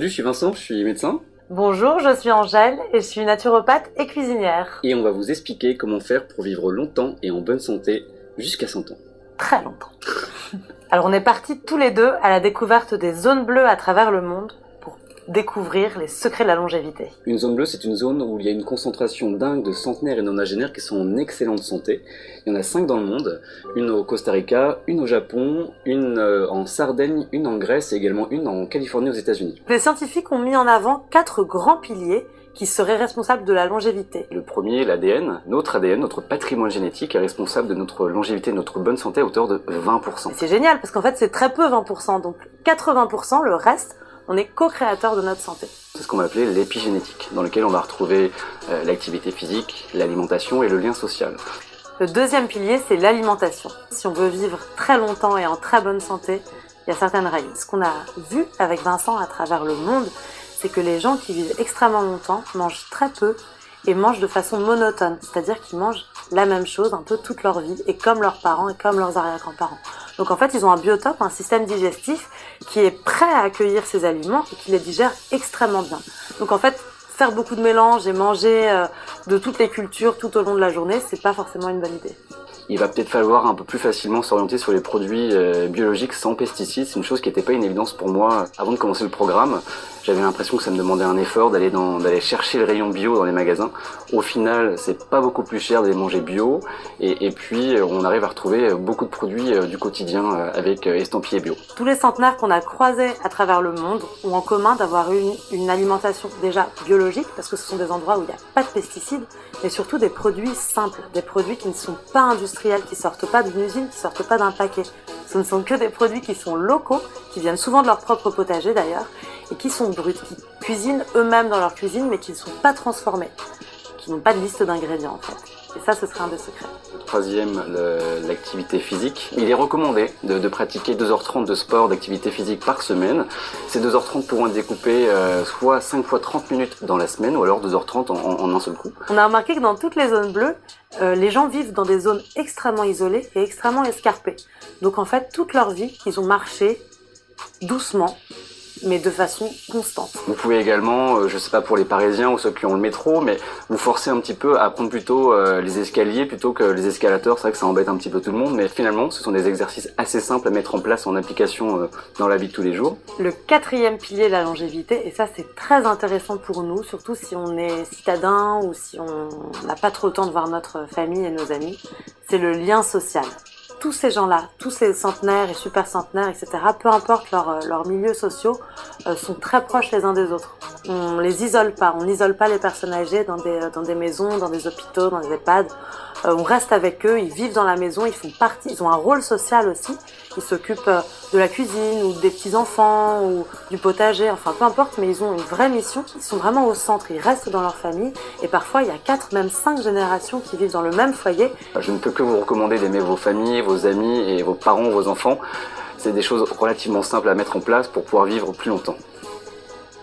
Salut, je suis Vincent, je suis médecin Bonjour, je suis Angèle et je suis naturopathe et cuisinière. et on va vous expliquer comment faire pour vivre longtemps et en bonne santé jusqu'à 100 ans. Très longtemps. Alors on est partis tous les deux à la découverte des zones bleues à travers le monde pour découvrir les secrets de la longévité. Une zone bleue, c'est une zone où il y a une concentration dingue de centenaires et nonagénaires qui sont en excellente santé. Il y en a 5 dans le monde, une au Costa Rica, une au Japon, une en Sardaigne, une en Grèce et également une en Californie aux États-Unis. Les scientifiques ont mis en avant 4 grands piliers qui seraient responsables de la longévité. Le premier, l'ADN, notre patrimoine génétique est responsable de notre longévité, de notre bonne santé à hauteur de 20%. C'est génial parce qu'en fait c'est très peu 20%, donc 80%, le reste, on est co-créateur de notre santé. C'est ce qu'on va appeler l'épigénétique, dans lequel on va retrouver l'activité physique, l'alimentation et le lien social. Le deuxième pilier, c'est l'alimentation. Si on veut vivre très longtemps et en très bonne santé, il y a certaines règles. Ce qu'on a vu avec Vincent à travers le monde, c'est que les gens qui vivent extrêmement longtemps mangent très peu et mangent de façon monotone, c'est-à-dire qu'ils mangent la même chose un peu toute leur vie et comme leurs parents et comme leurs arrière-grands-parents. Donc en fait, ils ont un biotope, un système digestif qui est prêt à accueillir ces aliments et qui les digère extrêmement bien. Donc en fait, faire beaucoup de mélanges et manger de toutes les cultures tout au long de la journée, c'est pas forcément une bonne idée. Il va peut-être falloir un peu plus facilement s'orienter sur les produits biologiques sans pesticides. C'est une chose qui n'était pas une évidence pour moi avant de commencer le programme. J'avais l'impression que ça me demandait un effort d'aller chercher le rayon bio dans les magasins. Au final, c'est pas beaucoup plus cher d'aller manger bio. Et puis, on arrive à retrouver beaucoup de produits du quotidien avec estampillés bio. Tous les centenaires qu'on a croisés à travers le monde ont en commun d'avoir eu une alimentation déjà biologique, parce que ce sont des endroits où il n'y a pas de pesticides, mais surtout des produits simples, des produits qui ne sont pas industriels, qui sortent pas d'une usine, qui sortent pas d'un paquet. Ce ne sont que des produits qui sont locaux, qui viennent souvent de leur propre potager d'ailleurs, et qui sont bruts, qui cuisinent eux-mêmes dans leur cuisine, mais qui ne sont pas transformés, qui n'ont pas de liste d'ingrédients en fait. Et ça, ce serait un des secrets. Le troisième, l'activité physique. Il est recommandé de pratiquer 2h30 de sport, d'activité physique par semaine. Ces 2h30 pourront être découpées soit 5 fois 30 minutes dans la semaine, ou alors 2h30 en un seul coup. On a remarqué que dans toutes les zones bleues, les gens vivent dans des zones extrêmement isolées et extrêmement escarpées. Donc en fait, toute leur vie, ils ont marché doucement, mais de façon constante. Vous pouvez également, je sais pas pour les Parisiens ou ceux qui ont le métro, mais vous forcer un petit peu à prendre plutôt les escaliers plutôt que les escalators. C'est vrai que ça embête un petit peu tout le monde, mais finalement, ce sont des exercices assez simples à mettre en place en application dans la vie de tous les jours. Le quatrième pilier de la longévité, et ça c'est très intéressant pour nous, surtout si on est citadin ou si on n'a pas trop le temps de voir notre famille et nos amis, c'est le lien social. Tous ces gens-là, tous ces centenaires et super centenaires, etc., peu importe leurs milieux sociaux, sont très proches les uns des autres. On les isole pas, on n'isole pas les personnes âgées dans des maisons, dans des hôpitaux, dans des EHPAD. On reste avec eux, ils vivent dans la maison, ils font partie, ils ont un rôle social aussi. Ils s'occupent de la cuisine ou des petits-enfants ou du potager, enfin peu importe, mais ils ont une vraie mission. Ils sont vraiment au centre, ils restent dans leur famille et parfois il y a 4, même 5 générations qui vivent dans le même foyer. Je ne peux que vous recommander d'aimer vos familles, vos amis et vos parents, vos enfants. C'est des choses relativement simples à mettre en place pour pouvoir vivre plus longtemps.